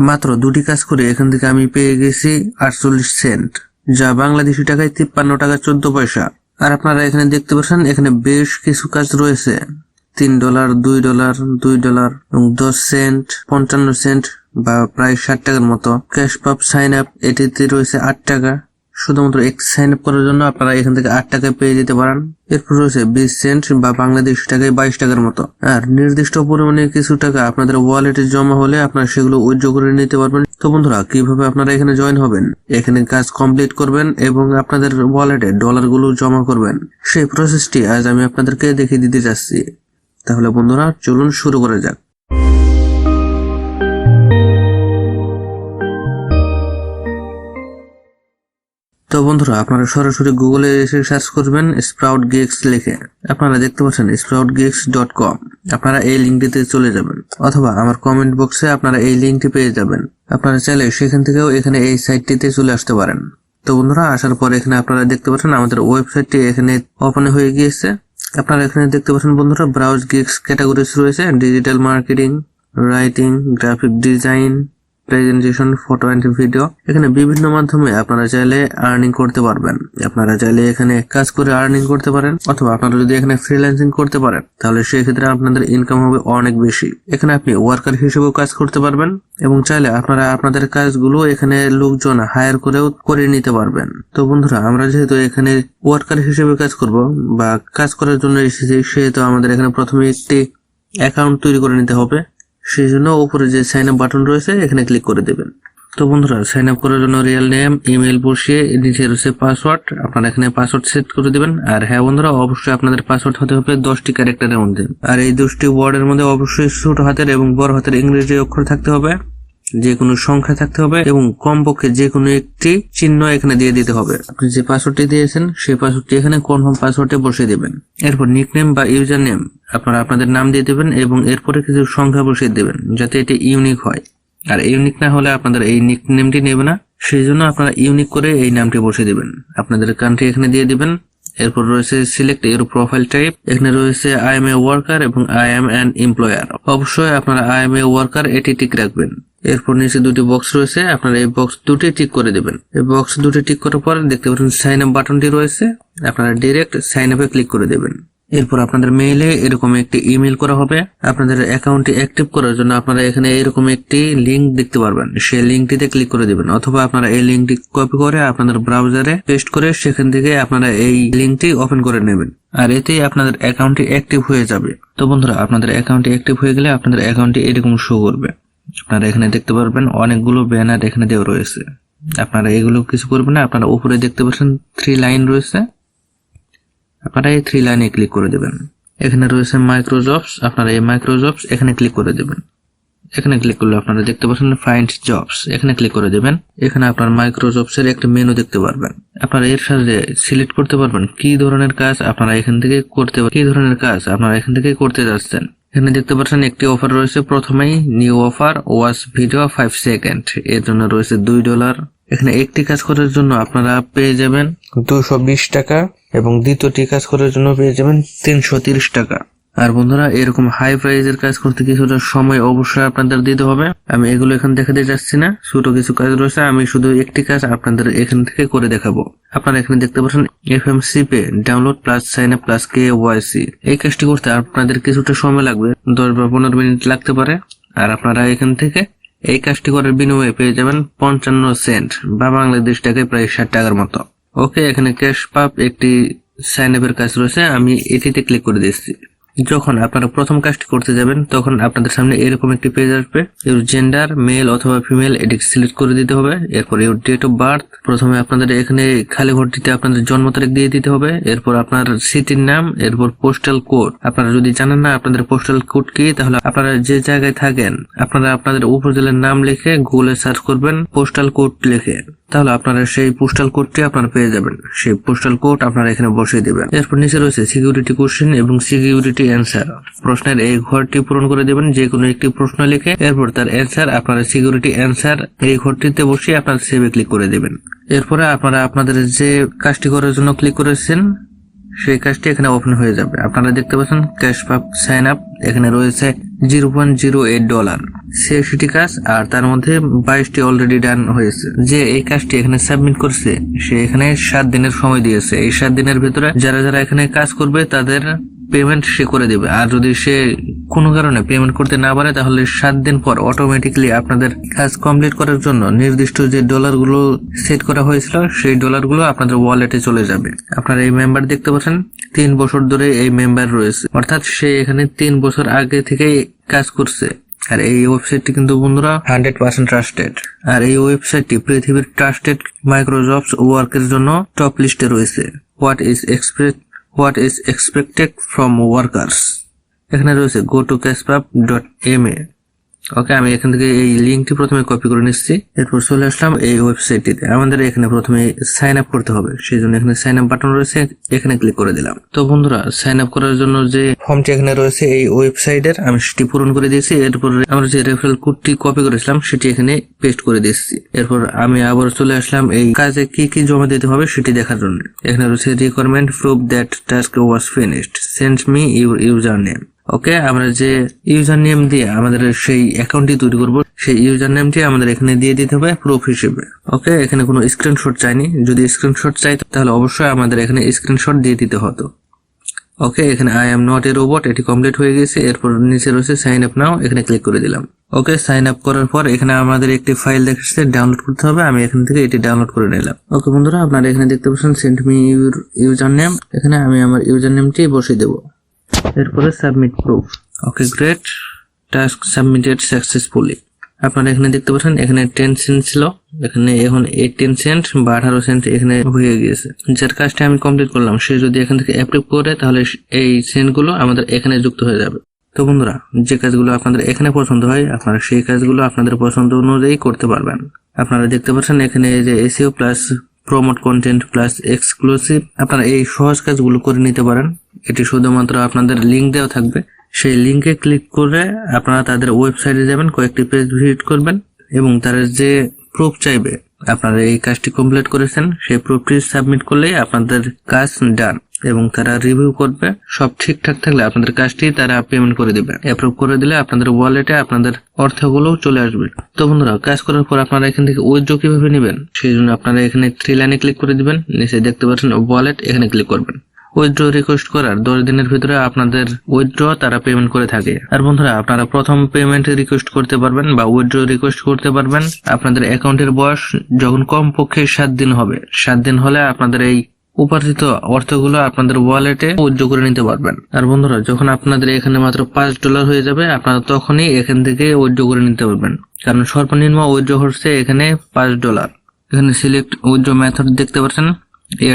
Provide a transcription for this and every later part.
মাত্র 2টি কাজ করে এখান থেকে আমি পেয়ে গেছি 48 সেন্ট, যা বাংলাদেশি টাকায় 53 টাকা 14 পয়সা। আর আপনারা এখানে দেখতে পাচ্ছেন এখানে বেশ কিছু কাজ রয়েছে, $3, $2, $2 এবং 10 সেন্ট, 55 সেন্ট বা প্রায় 60 টাকার মতো। ক্যাশ পাপ সাইন আপ এটিতে রয়েছে 8 টাকা। শুধুমাত্র এক সাইন আপ করার জন্য আপনারা এখান থেকে 8 টাকায় পেয়ে যেতে পারেন। এরপর রয়েছে 20 সেন্ট বা বাংলাদেশি টাকায় 22 টাকার মতো। আর নির্দিষ্ট পরিমাণে কিছু টাকা আপনাদের ওয়ালেটে জমা হলে আপনারা সেগুলো উইথড্র করে নিতে পারবেন। তো বন্ধুরা, কিভাবে আপনারা এখানে জয়েন হবেন, এখানে কাজ কমপ্লিট করবেন এবং আপনাদের ওয়ালেটে ডলারগুলো জমা করবেন, সেই প্রসেসটি আজ আমি আপনাদেরকে দেখিয়ে দিতে যাচ্ছি। তাহলে বন্ধুরা চলুন শুরু করা যাক। তো বন্ধুরা, আপনারা সরাসরি গুগলে এসে সার্চ করবেন sproutgigs লিখে। আপনারা দেখতে পাচ্ছেন sproutgigs.com। আপনারা এই লিঙ্কটিতে চলে যাবেন, অথবা আমার কমেন্ট বক্সে আপনারা এই লিঙ্কটি পেয়ে যাবেন। আপনারা চাইলে সেখান থেকেও এখানে এই সাইটটিতে চলে আসতে পারেন। তো বন্ধুরা, আসার পর এখানে আপনারা দেখতে পাচ্ছেন আমাদের ওয়েবসাইটটি এখানে ওপেন হয়ে গিয়েছে। আপনারা এখানে দেখতে পাচ্ছেন বন্ধুরা, ব্রাউজ গিগস ক্যাটাগরিজ রয়েছে, digital marketing, writing, graphic design, presentation, photo and video. এখানে বিভিন্ন মাধ্যমে আপনারা চাইলে আর্নিং করতে পারবেন। আপনারা চাইলে এখানে কাজ করে আর্নিং করতে পারেন, অথবা আপনারা যদি এখানে ফ্রিল্যান্সিং করতে পারেন তাহলে সেই ক্ষেত্রে আপনাদের ইনকাম হবে অনেক বেশি। এখানে আপনি ওয়ার্কার হিসেবেও কাজ করতে পারবেন এবং চাইলে আপনারা আপনাদের কাজগুলো এখানে লোকজন হায়ার করেও করে নিতে পারবেন। তো বন্ধুরা, আমরা যেহেতু এখানে ওয়ার্কার হিসেবে কাজ করব বা কাজ করার জন্য এসেছি, সেহেতু আমাদের এখানে প্রথমে একটি অ্যাকাউন্ট তৈরি করে নিতে হবে। সেই জন্য উপরে যে সাইন আপ বাটন রয়েছে এখানে ক্লিক করে দেবেন। তো বন্ধুরা, সাইন আপ করার জন্য রিয়েল নেম, ইমেল বসিয়ে নিচে রয়েছে পাসওয়ার্ড। আপনারা এখানে পাসওয়ার্ড সেট করে দিবেন। আর হ্যাঁ বন্ধুরা, অবশ্যই আপনাদের পাসওয়ার্ড হতে হবে 10টি ক্যারেক্টারের মধ্যে। আর এই 10টি ওয়ার্ডের মধ্যে অবশ্যই ছোট হাতের এবং বড় হাতের ইংরেজি অক্ষর থাকতে হবে, যে কোনো সংখ্যা থাকতে হবে এবং কমপক্ষে যে কোনো একটি চিহ্ন এখানে দিয়ে দিতে হবে। আপনি যে পাসওয়ার্ডটি দিয়েছেন সেই পাসওয়ার্ডটি এখানে কনফার্ম পাসওয়ার্ডে বসিয়ে দেবেন। এরপর নিকনেম বা ইউজার নেম আপনারা আপনাদের নাম দিয়ে দেবেন এবং এরপরে কিছু সংখ্যা বসিয়ে দেবেন যাতে এটি ইউনিক হয়। আর ইউনিক না হলে আপনাদের এই নিকনেমটি নেবে না, সেই জন্য আপনারা ইউনিক করে এই নামটি বসিয়ে দেবেন। আপনাদের কান্ট্রি এখানে দিয়ে দিবেন। এরপর রয়েছে সিলেক্ট ইউর প্রোফাইল টাইপ। এখানে রয়েছে আই এম এ ওয়ার্কার এবং আই এম অ্যান এমপ্লয়ার। অবশ্যই আপনারা আই এম এ ওয়ার্কার এটি টিক রাখবেন। এরপর নিচে দুটি বক্স রয়েছে, আপনারা এই বক্স দুটি টিক করে দেবেন। এই বক্স দুটি টিক করার পর দেখতে পাচ্ছেন সাইন আপ বাটনটি রয়েছে, আপনারা ডাইরেক্ট সাইন আপে ক্লিক করে দেবেন। এরপর আপনাদের মেইলে এরকম একটি ইমেল করা হবে। আপনাদের অ্যাকাউন্টটি অ্যাক্টিভ করার জন্য আপনারা এখানে এরকম একটি লিংক দেখতে পারবেন, সেই লিংকটিতে ক্লিক করে দেবেন, অথবা আপনারা এই লিংকটি কপি করে আপনাদের ব্রাউজারে পেস্ট করে সেখান থেকে আপনারা এই লিংকটি ওপেন করে নেবেন। আর এতেই আপনাদের অ্যাকাউন্টটি অ্যাক্টিভ হয়ে যাবে। তো বন্ধুরা, আপনাদের অ্যাকাউন্টটি অ্যাক্টিভ হয়ে গেলে আপনাদের অ্যাকাউন্টটি এরকম শো করবে। আপনারা এখানে দেখতে পারবেন অনেকগুলো ব্যানার এখানে দেওয়া রয়েছে। আপনারা এগুলো কিছু করবেন না, আপনারা উপরে দেখতে পাচ্ছেন 3 লাইন রয়েছে, আপনারা এই 3 লাইনে ক্লিক করে দেবেন। এখানে রয়েছে মাইক্রোজবস, আপনারা এই মাইক্রোজবস এখানে ক্লিক করে দেবেন। এখানে ক্লিক করলে আপনারা দেখতে পাচ্ছেন ফাইন্ড জবস, এখানে ক্লিক করে দেবেন। এখানে আপনার মাইক্রোজবস এর একটা মেনু দেখতে পারবেন। আপনারা এর সাথে সিলেক্ট করতে পারবেন কি ধরনের কাজ আপনারা এখান থেকে করতে যাচ্ছেন। এখানে দেখতে পাচ্ছেন একটি অফার রয়েছে, প্রথমেই new offer, watch video 5 second, এর জন্য রয়েছে $2। এখানে একটি কাজ করার জন্য আপনারা পেয়ে যাবেন 220 টাকা এবং দ্বিতীয়টি কাজ করার জন্য পেয়ে যাবেন 330 টাকা। আর বন্ধুরা, এরকম হাই প্রাইজের কাজ করতে কিছুটা সময় অবশ্যই আপনাদের দিতে হবে। আমি এগুলো এখান দেখাতে যাচ্ছি না, ছোট কিছু কাজ রয়েছে, আমি শুধু একটি কাজ আপনাদের এখান থেকে করে দেখাবো। আপনারা এখানে দেখতে পাচ্ছেন FMC pay download plus sign up plus KYC। এই কাজটি করতে আপনাদের কিছুটা সময় লাগবে, 10 বা 15 মিনিট লাগতে পারে। আর আপনারা এখান থেকে এই কাজটি করার বিনিময়ে পেয়ে যাবেন 55 সেন্ট বা বাংলাদেশ টাকায় প্রায় 60 টাকার মতো। ওকে, এখানে ক্যাশ পাপ একটি সাইন আপের কাজ রয়েছে, আমি এটিতে ক্লিক করে দিচ্ছি। যখন আপনারা প্রথম কাজটি করতে যাবেন তখন আপনাদের সামনে এরকম একটি পেজ আসবে। ইউর জেন্ডার মেল অথবা ফিমেল এটি সিলেক্ট করে দিতে হবে। এরপর ইউর ডেট অফ বার্থ, প্রথমে আপনাদের এখানে খালি ঘরটিতে আপনাদের জন্ম তারিখ দিয়ে দিতে হবে। এরপর আপনার সিটির নাম, এরপর পোস্টাল কোড। আপনারা যদি জানেন না আপনাদের পোস্টাল কোড কি, তাহলে আপনারা যে জায়গায় থাকেন আপনারা আপনাদের উপজেলার নাম লিখে গুগলে সার্চ করবেন পোস্টাল কোড লিখে, তাহলে আপনারা সেই পোস্টাল কোডটি আপনারা পেয়ে যাবেন। সেই পোস্টাল কোড আপনারা এখানে বসিয়ে দিবেন। এরপর নিচে রয়েছে সিকিউরিটি কোশ্চেন এবং সিকিউরিটি অ্যান্সার। প্রশ্নের এই ঘরটি পূরণ করে দেবেন, যে কোনো একটি প্রশ্ন লিখে, এরপর তার অ্যান্সার আপনারা সিকিউরিটি অ্যান্সার এই ঘরটিতে বসিয়ে আপনারা সেভে ক্লিক করে দেবেন। এরপরে আপনারা আপনাদের যে কাজটি করার জন্য ক্লিক করেছেন সেই কাজটি এখানে ওপেন হয়ে যাবে। আপনারা দেখতে পাচ্ছেন ক্যাশ পাপ সাইন আপ, এখানে রয়েছে $0.08 60টি কাজ, আর তার মধ্যে 22টি অলরেডি ডান হয়েছে। যে এই কাজটি এখানে সাবমিট করছে সে এখানে 7 দিনের সময় দিয়েছে। এই 7 দিনের ভিতরে যারা যারা এখানে কাজ করবে তাদের পেমেন্ট সে করে দিবে। আর যদি সে কোনো কারণে পেমেন্ট করতে না পারে তাহলে 7 দিন পর অটোমেটিক্যালি আপনাদের কাজ কমপ্লিট করার জন্য নির্দিষ্ট যে ডলারগুলো সেট করা হয়েছিল সেই ডলারগুলো আপনাদের ওয়ালেটে চলে যাবে। আপনারা এই মেম্বার দেখতে পাচ্ছেন 3 বছর ধরে এই মেম্বার রয়েছে, অর্থাৎ সে এখানে 3 বছর আগে থেকেই কাজ করছে। আর এই ওয়েবসাইটটি কিন্তু বন্ধুরা 100% ট্রাস্টেড। আর এই ওয়েবসাইটটি পৃথিবীর ট্রাস্টেড মাইক্রোজবস ওয়ার্কের জন্য টপ লিস্টে রয়েছে। What is expected from workers এখানে রয়েছে go to cashpub.ma। ওকে, আমি এখান থেকে এই লিঙ্কটি প্রথমে কপি করে নিচ্ছি। এরপর চলে আসলাম এই ওয়েবসাইটটিতে। আমাদের এখানে প্রথমে সাইন আপ করতে হবে, সেই জন্য এখানে সাইন আপ বাটন রয়েছে, এখানে ক্লিক করে দিলাম। তো বন্ধুরা, সাইন আপ করার জন্য যে ফর্মটি এখানে রয়েছে এই ওয়েবসাইটের, আমি সেটি পূরণ করে দিয়েছি। এরপর আমরা যে রেফারেল কোডটি কপি করেছিলাম সেটি এখানে পেস্ট করে দিচ্ছি। এরপর আমি আবার চলে আসলাম এই কাজে কি কি জমা দিতে হবে সেটি দেখার জন্য। এখানে রয়েছে requirement proof that task was finished, send me your user name. Okay, আমরা যে ইউজার নেম দিয়ে আমাদের সেই অ্যাকাউন্টটি তৈরি করব সেই ইউজার নেমটি আমাদের এখানে দিয়ে দিতে হবে প্রুফ হিসেবে। ওকে, এখানে কোনো স্ক্রিনশট চাইনি, যদি স্ক্রিনশট চাই তাহলে অবশ্যই আমাদের এখানে স্ক্রিনশট দিয়ে দিতে হতো। ওকে, এখানে I am not a robot এটি কমপ্লিট হয়ে গেছে। এরপর নিচে রয়েছে সাইন আপ নাও, এখানে ক্লিক করে দিলাম। ওকে, সাইন আপ করার পর এখানে আমাদের একটি ফাইল দেখাচ্ছে ডাউনলোড করতে হবে, আমি এখান থেকে এটি ডাউনলোড করে নিলাম। ওকে বন্ধুরা, আপনারা এখানে দেখতে পাচ্ছেন send me your user name, এখানে আমি আমার ইউজার নেমটি বসিয়ে দেবো। এরপরে submit proof. Okay great, task submitted successfully. আপনারা এখানে দেখতে পাচ্ছেন এখানে 10 সেন্ট ছিল, এখানে এখন 18 সেন্ট বা 18 সেন্ট এখানে হয়ে গিয়েছে। যার কাজটা আমি কমপ্লিট করলাম সে যদি এখান থেকে অ্যাপ্রুভ করে তাহলে এই সেন্ট গুলো আমাদের এখানে যুক্ত হয়ে যাবে। তো বন্ধুরা, যে কাজগুলো আপনাদের এখানে পছন্দ হয় আপনারা সেই কাজগুলো আপনাদের পছন্দ অনুযায়ী করতে পারবেন। আপনারা দেখতে পাচ্ছেন এখানে যে SEO plus promote content plus exclusive, আপনারা এই সহজ কাজগুলো করে নিতে পারেন। এটি শুধুমাত্র আপনাদের লিঙ্ক দেওয়া থাকবে, সেই লিঙ্কে ক্লিক করে আপনারা তাদের ওয়েবসাইটে যাবেন, কয়েকটি পেজ ভিজিট করবেন এবং তারা যে প্রুফ চাইবে আপনারা এই কাজটি কমপ্লিট করেছেন সেই প্রুফটি সাবমিট করলেই আপনাদের কাজ ডান, এবং তারা রিভিউ করবে। সব ঠিকঠাক থাকলে আপনাদের কাজটি তারা পেমেন্ট করে দিবে। অ্যাপ্রুভ করে দিলে আপনাদের ওয়ালেটে আপনাদের অর্থগুলো চলে আসবে। তো বন্ধুরা, কাজ করার পর আপনারা এখান থেকে উইথড্র কিভাবে নেবেন সেই জন্য আপনারা এখানে 3 লাইনে ক্লিক করে দিবেন, নিচে দেখতে পাচ্ছেন ওয়ালেট, এখানে ক্লিক করবেন। উইথড্র রিকোয়েস্ট করার 10 দিনের ভিতরে আপনাদের উইথড্র তারা পেমেন্ট করে থাকে। আর বন্ধুরা, আপনারা প্রথম পেমেন্ট রিকোয়েস্ট করতে পারবেন বা উইথড্র রিকোয়েস্ট করতে পারবেন আপনাদের অ্যাকাউন্টের বয়স যখন কমপক্ষে 7 দিন হবে। 7 দিন হলে আপনাদের এই উপার্জিত অর্থগুলো আপনাদের ওয়ালেটে উইথড্র করে নিতে পারবেন। আর বন্ধুরা, যখন আপনাদের এখানে মাত্র $5 হয়ে যাবে আপনারা তখনই এখান থেকে উইথড্র করে নিতে পারবেন, কারণ সর্বনিম্ন উইথড্র হচ্ছে এখানে $5। এখানে সিলেক্ট উইথড্র মেথড দেখতে পাচ্ছেন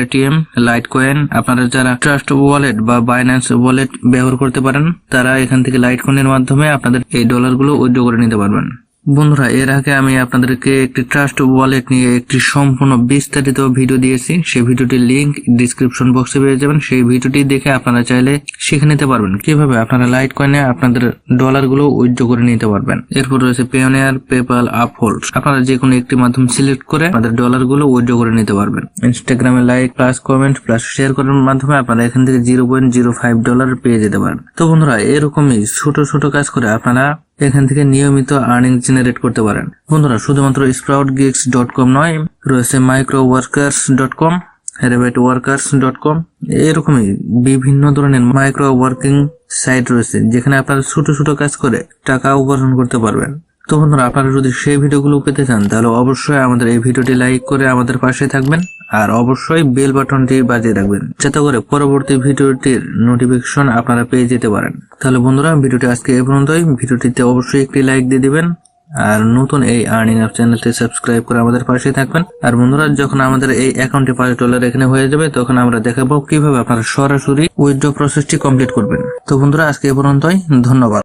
এটিএম, লাইটকয়েন। আপনারা যারা ট্রাস্ট ওয়ালেট বা বাইন্যান্স ওয়ালেট ব্যবহার করতে পারেন তারা এখান থেকে লাইটকয়েনের মাধ্যমে আপনাদের এই ডলারগুলো উইথড্র করে নিতে পারবেন। বন্ধুরা, এর আগে আমি আপনাদেরকে একটি ট্রাস্ট ওয়ালেট নিয়ে একটি সম্পূর্ণ বিস্তারিত ভিডিও দিয়েছি, সেই ভিডিওটির লিংক ডিসক্রিপশন বক্সে পেয়ে যাবেন। সেই ভিডিওটি দেখে আপনারা চাইলে শিখে নিতে পারবেন কিভাবে আপনারা লাইট কয়েনে আপনাদের ডলারগুলো উইথড্র করে নিতে পারবেন। এরপর রয়েছে পেওনিয়ার, পেপাল, আপহোল্ড। আপনারা যে কোনো একটি মাধ্যম সিলেক্ট করে আপনাদের ডলারগুলো উইথড্র করে নিতে পারবেন। ইনস্টাগ্রামে like plus comment plus share করার মাধ্যমে আপনারা এখান থেকে $0.05 পেয়ে যেতে পারেন। তো বন্ধুরা, এরকমই ছোট ছোট কাজ করে আপনারা এখান থেকে নিয়মিত আর্নিং জেনারেট করতে পারেন। বন্ধুরা, শুধুমাত্র sproutgigs.com নয়, রয়েছে microworkers.com, workers.com, এরকমই বিভিন্ন ধরনের মাইক্রো ওয়ার্কিং সাইট রয়েছে যেখানে আপনারা ছোট ছোট কাজ করে টাকা উপার্জন করতে পারবেন। তো বন্ধুরা, আপনারা যদি সেই ভিডিওগুলো পেতে চান তাহলে অবশ্যই আমাদের এই ভিডিওটি লাইক করে আমাদের পাশে থাকবেন, আর অবশ্যই বেল বাটনটি বাজিয়ে রাখবেন যাতে করে পরবর্তী ভিডিওটির নোটিফিকেশন আপনারা পেয়ে যেতে পারেন। তাহলে বন্ধুরা, ভিডিওটি আজকে এই পর্যন্তই। ভিডিওটিতে অবশ্যই একটি লাইক দিয়ে দিবেন, আর নতুন এই আর্নিং অ্যাপ চ্যানেলটি সাবস্ক্রাইব করে আমাদের পাশে থাকবেন। আর বন্ধুরা, যখন আমাদের এই অ্যাকাউন্টে $5 এখানে হয়ে যাবে তখন আমরা দেখাবো কিভাবে আপনারা সরাসরি উইথড্র প্রসেসটি কমপ্লিট করবেন। তো বন্ধুরা, আজকে এই পর্যন্তই, ধন্যবাদ।